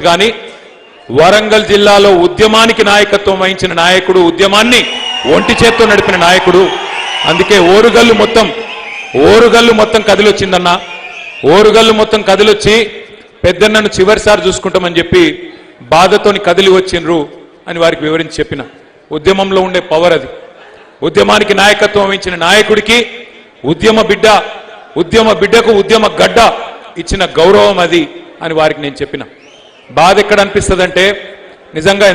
కానీ వరంగల్ జిల్లాలో ఉద్యమానికి నాయకత్వం వహించిన నాయకుడు, ఉద్యమాన్ని ఒంటి చేత్తో నడిపిన నాయకుడు. అందుకే ఓరుగల్లు మొత్తం కదిలొచ్చిందన్న. ఓరుగల్లు మొత్తం కదిలొచ్చి పెద్దన్నను చివరిసారి చూసుకుంటామని చెప్పి బాధతోని కదిలి వచ్చిండ్రు అని వారికి వివరించి చెప్పిన. ఉద్యమంలో ఉండే పవర్ అది. ఉద్యమానికి నాయకత్వం వహించిన నాయకుడికి ఉద్యమ బిడ్డకు ఉద్యమ గడ్డ ఇచ్చిన గౌరవం అది అని వారికి నేను చెప్పిన. బాధ ఎక్కడ అనిపిస్తుందంటే, నిజంగా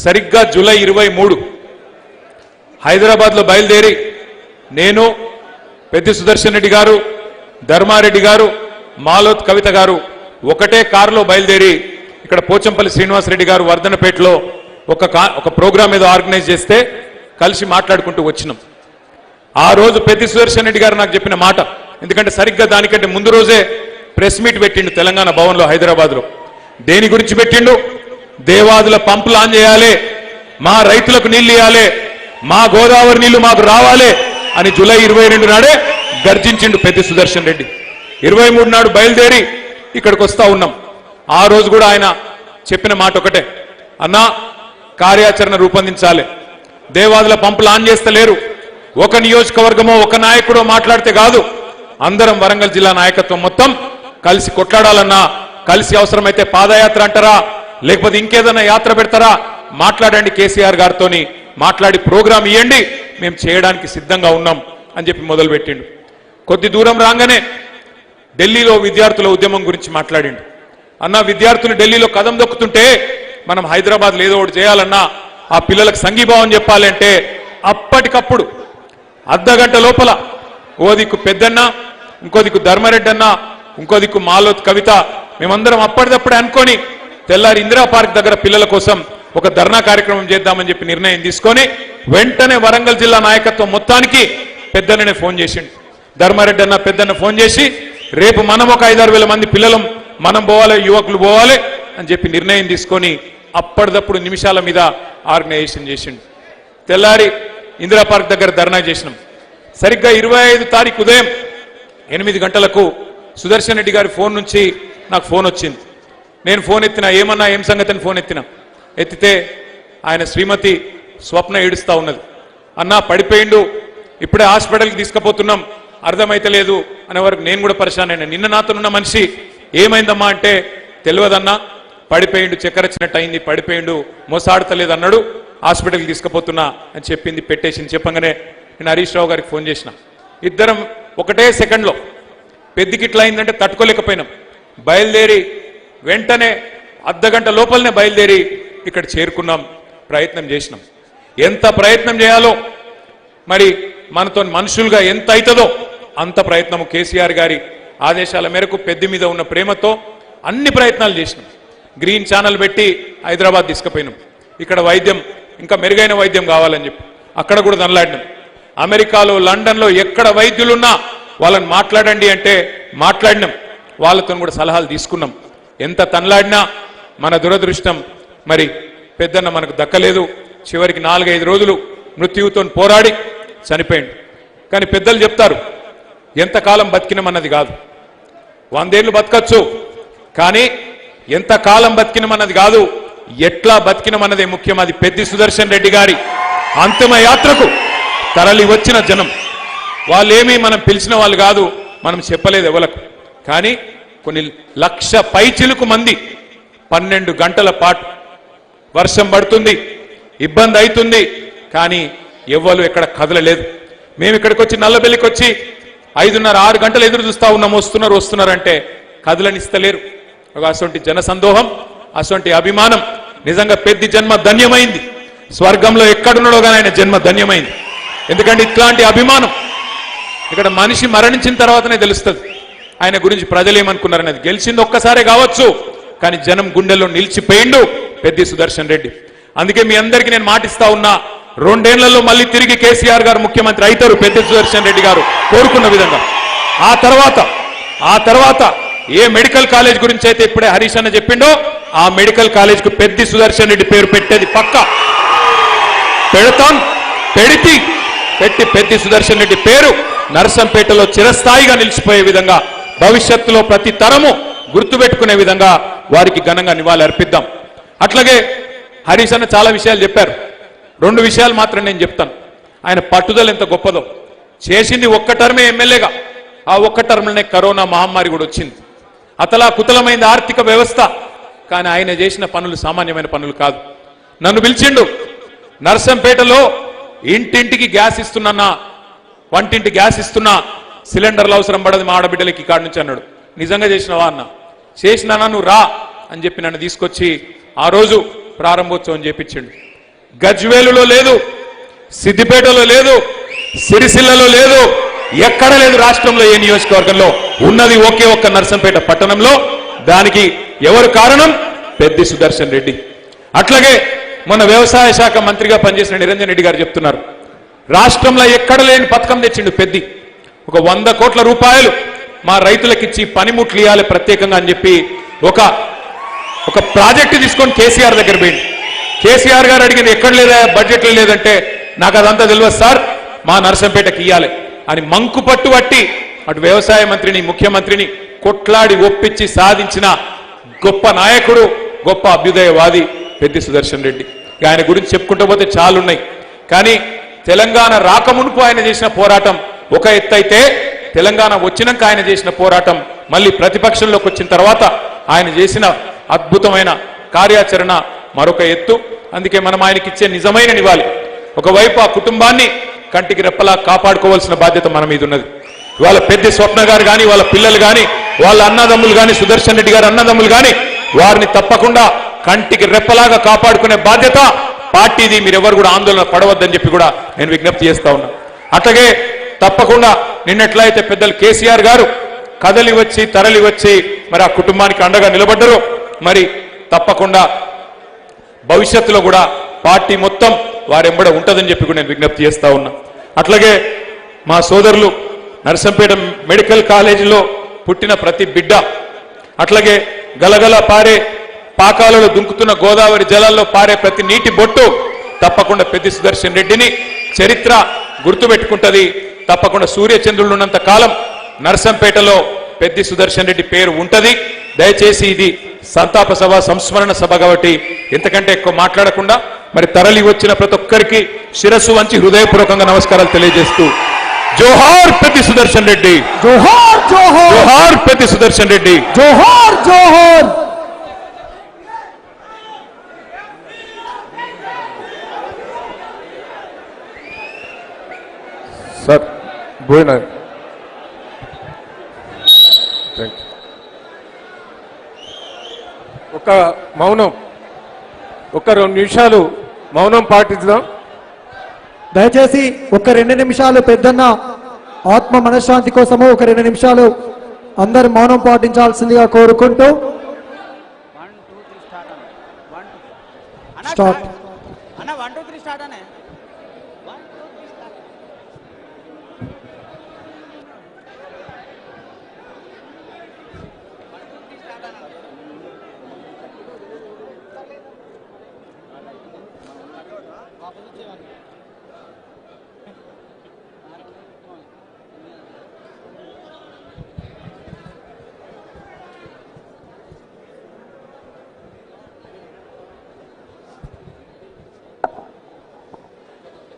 సరిగ్గా జూలై 23 హైదరాబాద్లో బయలుదేరి నేను, పెద్ది సుదర్శన్ రెడ్డి గారు, ధర్మారెడ్డి గారు, మాలోత్ కవిత గారు ఒకటే కారులో బయలుదేరి ఇక్కడ పోచంపల్లి శ్రీనివాసరెడ్డి గారు వర్ధనపేటలో ఒక ప్రోగ్రాం ఏదో ఆర్గనైజ్ చేస్తే కలిసి మాట్లాడుకుంటూ వచ్చినాం. ఆ రోజు పెద్ది సుదర్శన్ రెడ్డి గారు నాకు చెప్పిన మాట, ఎందుకంటే సరిగ్గా దానికంటే ముందు రోజే ప్రెస్ మీట్ పెట్టిండు తెలంగాణ భవన్లో హైదరాబాద్లో. దేని గురించి పెట్టిండు? దేవాదుల పంపులు ఆన్ చేయాలి, మా రైతులకు నీళ్లు ఇవ్వాలి, మా గోదావరి నీళ్లు మాకు రావాలి అని జూలై 22 నాడే గర్జించిండు పెద్ది సుదర్శన్ రెడ్డి. 23 నాడు బయలుదేరి ఇక్కడికి వస్తా ఉన్నాం. ఆ రోజు కూడా ఆయన చెప్పిన మాట ఒకటే, అన్నా కార్యాచరణ రూపొందించాలి, దేవాదుల పంపులు ఆన్ చేస్తలేరు, ఒక నియోజకవర్గమో ఒక నాయకుడో మాట్లాడితే కాదు, అందరం వరంగల్ జిల్లా నాయకత్వం మొత్తం కలిసి కొట్లాడాలన్నా, కలిసి అవసరమైతే పాదయాత్ర అంటారా లేకపోతే ఇంకేదైనా యాత్ర పెడతారా మాట్లాడండి, కేసీఆర్ గారితో మాట్లాడి ప్రోగ్రాం ఇవ్వండి, మేము చేయడానికి సిద్ధంగా ఉన్నాం అని చెప్పి మొదలుపెట్టిండు. కొద్ది దూరం రాగానే ఢిల్లీలో విద్యార్థుల ఉద్యమం గురించి మాట్లాడిండు. అన్న, విద్యార్థులు ఢిల్లీలో కదం దొక్కుతుంటే మనం హైదరాబాద్లో ఏదో ఒకటి చేయాలన్నా, ఆ పిల్లలకు సంఘీభావం చెప్పాలి అంటే అప్పటికప్పుడు అర్ధగంట లోపల ఓ దిక్కు పెద్దన్న, ఇంకో దిక్కు ధర్మారెడ్డి అన్న, ఇంకో దిక్కు మాలోత్ కవిత, మేమందరం అప్పటిదప్పుడే అనుకొని తెల్లారి ఇందిరా పార్క్ దగ్గర పిల్లల కోసం ఒక ధర్నా కార్యక్రమం చేద్దామని చెప్పి నిర్ణయం తీసుకొని వెంటనే వరంగల్ జిల్లా నాయకత్వం మొత్తానికి పెద్దన్ననే ఫోన్ చేసిండు. ధర్మారెడ్డి అన్న పెద్దన్న ఫోన్ చేసి, రేపు మనం ఒక 5-6 వేల మంది పిల్లలం మనం పోవాలి, యువకులు పోవాలి అని చెప్పి నిర్ణయం తీసుకొని అప్పటిదప్పుడు నిమిషాల మీద ఆర్గనైజేషన్ చేసిండు. తెల్లారి ఇందిరా పార్క్ దగ్గర ధర్నా చేసినాం. సరిగ్గా 25 తారీఖు ఉదయం 8 గంటలకు సుదర్శన్ రెడ్డి గారి ఫోన్ నుంచి నాకు ఫోన్ వచ్చింది. నేను ఫోన్ ఎత్తినా, ఏమన్నా ఏం సంగతి అని ఫోన్ ఎత్తితే ఆయన శ్రీమతి స్వప్న ఏడుస్తా ఉన్నది. అన్నా పడిపోయిండు, ఇప్పుడే హాస్పిటల్కి తీసుకుపోతున్నాం, అర్థమైతలేదు అనే వరకు నేను కూడా పరిశాన్ అయినా. నిన్న నాతోనున్న మనిషి ఏమైందమ్మా అంటే, తెలియదన్నా, పడిపోయిండు, చక్కెర వచ్చినట్టు అయింది, పడిపోయిండు, మోసాడతలేదు అన్నాడు, హాస్పిటల్కి తీసుకుపోతున్నా అని చెప్పింది, పెట్టేసింది. చెప్పగానే నేను హరీష్ రావు గారికి ఫోన్ చేసిన. ఇద్దరం ఒకటే సెకండ్లో పెద్దికి ఇట్లా అయిందంటే తట్టుకోలేకపోయినాం. బయలుదేరి వెంటనే అర్ధగంట లోపలనే బయలుదేరి ఇక్కడ చేరుకున్నాం, ప్రయత్నం చేసినాం. ఎంత ప్రయత్నం చేయాలో, మరి మనతో మనుషులుగా ఎంత అవుతుందో అంత ప్రయత్నము కేసీఆర్ గారి ఆదేశాల మేరకు పెద్ది మీద ఉన్న ప్రేమతో అన్ని ప్రయత్నాలు చేసినాం. గ్రీన్ ఛానల్ పెట్టి హైదరాబాద్ తీసుకుపోయినాం. ఇక్కడ వైద్యం, ఇంకా మెరుగైన వైద్యం కావాలని చెప్పి అక్కడ కూడా దనలాడినాం. అమెరికాలో, లండన్లో ఎక్కడ వైద్యులున్నా వాళ్ళని మాట్లాడండి అంటే మాట్లాడినాం. వాళ్ళతో కూడా సలహాలు తీసుకున్నాం. ఎంత తనలాడినా మన దురదృష్టం, మరి పెద్దన్న మనకు దక్కలేదు. చివరికి 4-5 రోజులు మృత్యువుతో పోరాడి చనిపోయింది. కానీ పెద్దలు చెప్తారు, ఎంతకాలం బతికినమన్నది కాదు, 100 ఏళ్ళు బతకచ్చు, కానీ ఎంతకాలం బతికినమన్నది కాదు, ఎట్లా బతికినమన్నదే ముఖ్యం. అది పెద్ది సుదర్శన్ రెడ్డి గారి అంతిమ యాత్రకు తరలి వచ్చిన జనం. వాళ్ళేమీ మనం పిలిచిన వాళ్ళు కాదు, మనం చెప్పలేదు ఎవలకు. కానీ కొన్ని లక్ష పైచిలుకు మంది 12 గంటల పాటు వర్షం పడుతుంది, ఇబ్బంది అవుతుంది, కానీ ఎవ్వరు ఎక్కడ కదలలేదు. మేము ఇక్కడికి వచ్చి నల్లబెల్లికి వచ్చి 5:30-6 గంటలు ఎదురు చూస్తా ఉన్నాం, వస్తున్నారంటే కదలనిస్తలేరు. అటువంటి జనసందోహం, అటువంటి అభిమానం. నిజంగా పెద్ది జన్మ ధన్యమైంది. స్వర్గంలో ఎక్కడున్నాడో కానీ ఆయన జన్మ ధన్యమైంది. ఎందుకంటే ఇట్లాంటి అభిమానం ఇక్కడ మనిషి మరణించిన తర్వాతనే తెలుస్తుంది ఆయన గురించి ప్రజలు ఏమనుకున్నారనేది. గెలిచింది ఒక్కసారే కావచ్చు, కానీ జనం గుండెల్లో నిలిచిపోయిండు పెద్ది సుదర్శన్ రెడ్డి. అందుకే మీ అందరికీ నేను మాటిస్తా ఉన్నా, 2 ఏళ్లలో మళ్ళీ తిరిగి కేసీఆర్ గారు ముఖ్యమంత్రి అవుతారు, పెద్ది సుదర్శన్ రెడ్డి గారు కోరుకున్న విధంగా. ఆ తర్వాత ఏ మెడికల్ కాలేజ్ గురించి అయితే ఇప్పుడే హరీష్ అన్న చెప్పిండో, ఆ మెడికల్ కాలేజ్ కు పెద్ది సుదర్శన్ రెడ్డి పేరు పెట్టేది పక్కా పెడతాం. పెట్టి పెద్ది సుదర్శన్ రెడ్డి పేరు నర్సంపేటలో చిరస్థాయిగా నిలిచిపోయే విధంగా భవిష్యత్తులో ప్రతి తరము గుర్తుపెట్టుకునే విధంగా వారికి ఘనంగా నివాళి అర్పిద్దాం. అట్లాగే హరీష్ అన్న చాలా విషయాలు చెప్పారు. 2 విషయాలు మాత్రం నేను చెప్తాను. ఆయన పట్టుదల ఎంత గొప్పదో. చేసింది ఒక్క టర్మే ఎమ్మెల్యేగా, ఆ ఒక్క టర్మ్లోనే కరోనా మహమ్మారి కూడా వచ్చింది. అతలా కుతలమైంది ఆర్థిక వ్యవస్థ. కానీ ఆయన చేసిన పనులు సామాన్యమైన పనులు కాదు. నన్ను పిలిచిండు, నర్సంపేటలో ఇంటింటికి గ్యాస్ ఇస్తున్నా, వంటింటి గ్యాస్ ఇస్తున్నా, సిలిండర్లు అవసరం పడదు మా ఆడబిడ్డలకి కాడి నుంచి అన్నాడు. నిజంగా చేసినవా అన్న? చేసినా నువ్వు రా అని చెప్పి నన్ను తీసుకొచ్చి ఆ రోజు ప్రారంభోత్సవం చేపించిండు. గజ్వేలులో లేదు, సిద్దిపేటలో లేదు, సిరిసిల్లలో లేదు, ఎక్కడ లేదు రాష్ట్రంలో ఏ నియోజకవర్గంలో. ఉన్నది ఒకే ఒక్క నర్సంపేట పట్టణంలో. దానికి ఎవరు కారణం? పెద్ది సుదర్శన్ రెడ్డి. అట్లాగే మొన్న వ్యవసాయ శాఖ మంత్రిగా పనిచేసిన నిరంజన్ రెడ్డి గారు చెప్తున్నారు, రాష్ట్రంలో ఎక్కడ లేని పథకం తెచ్చిండు పెద్ది. ఒక 100 కోట్ల రూపాయలు మా రైతులకిచ్చి పనిముట్లు ఇవ్వాలి ప్రత్యేకంగా అని చెప్పి ఒక ప్రాజెక్టు తీసుకొని కేసీఆర్ దగ్గర పోయింది. కేసీఆర్ గారు అడిగింది ఎక్కడ లేదా బడ్జెట్లో లేదంటే, నాకు అదంతా తెలియదు సార్, మా నర్సంపేటకి ఇయ్యాలి అని మంకు పట్టు పట్టి అటు వ్యవసాయ మంత్రిని ముఖ్యమంత్రిని కొట్లాడి ఒప్పించి సాధించిన గొప్ప నాయకుడు, గొప్ప అభ్యుదయవాది పెద్ది సుదర్శన్ రెడ్డి. ఆయన గురించి చెప్పుకుంటూ పోతే చాలున్నాయి. కానీ తెలంగాణ రాకమునుపు ఆయన చేసిన పోరాటం ఒక ఎత్తు అయితే, తెలంగాణ వచ్చినాక ఆయన చేసిన పోరాటం, మళ్ళీ ప్రతిపక్షంలోకి వచ్చిన తర్వాత ఆయన చేసిన అద్భుతమైన కార్యాచరణ మరొక ఎత్తు. అందుకే మనం ఆయనకి ఇచ్చే నిజమైన నివాళి. ఒకవైపు ఆ కుటుంబాన్ని కంటికి రెప్పలా కాపాడుకోవాల్సిన బాధ్యత మన మీద ఉన్నది. వాళ్ళ పెద్ద స్వప్న గారు కానీ, వాళ్ళ పిల్లలు కానీ, వాళ్ళ అన్నదమ్ములు కానీ, సుదర్శన్ రెడ్డి గారు అన్నదమ్ములు కానీ, వారిని తప్పకుండా కంటికి రెప్పలాగా కాపాడుకునే బాధ్యత పార్టీది. మీరెవరు కూడా ఆందోళన పడవద్దని చెప్పి కూడా నేను విజ్ఞప్తి చేస్తా ఉన్నా. అట్లాగే తప్పకుండా నిన్నట్లయితే పెద్దలు కేసీఆర్ గారు కదలి వచ్చి తరలి వచ్చి మరి ఆ కుటుంబానికి అండగా నిలబడ్డరు. మరి తప్పకుండా భవిష్యత్తులో కూడా పార్టీ మొత్తం వారెంబడ ఉంటుందని చెప్పి కూడా నేను విజ్ఞప్తి చేస్తా ఉన్నా. అట్లాగే మా సోదరులు నర్సంపేట మెడికల్ కాలేజీలో పుట్టిన ప్రతి బిడ్డ, అట్లాగే గలగల పారే పాకాలలో దుంకుతున్న గోదావరి జలాల్లో పారే ప్రతి నీటి బొట్టు తప్పకుండా పెద్ది సుదర్శన్ రెడ్డిని చరిత్ర గుర్తుపెట్టుకుంటది. తప్పకుండా సూర్యచంద్రులు ఉన్నంత కాలం నర్సంపేటలో పెద్ది సుదర్శన్ రెడ్డి పేరు ఉంటది. దయచేసి ఇది సంతాప సభ, సంస్మరణ సభ కాబట్టి ఎంతకంటే ఎక్కువ మాట్లాడకుండా మరి తరలి వచ్చిన ప్రతి ఒక్కరికి శిరస్సు వంచి హృదయపూర్వకంగా నమస్కారాలు తెలియజేస్తూ, జోహార్ పెద్ది సుదర్శన్ రెడ్డి, జోహార్ జోహార్, జోహార్ పెద్ది సుదర్శన్ రెడ్డి, జోహార్ జోహార్. సార్ పోయినా ఒక మౌనం, ఒక 2 నిమిషాలు మౌనం పాటిద్దాం. దయచేసి ఒక 2 నిమిషాలు పెద్దన్న ఆత్మ మనశ్శాంతి కోసము ఒక 2 నిమిషాలు అందరు మౌనం పాటించాల్సిందిగా కోరుకుంటూ స్టార్ట్. అన్న 1 2 3 స్టార్ట్ అనే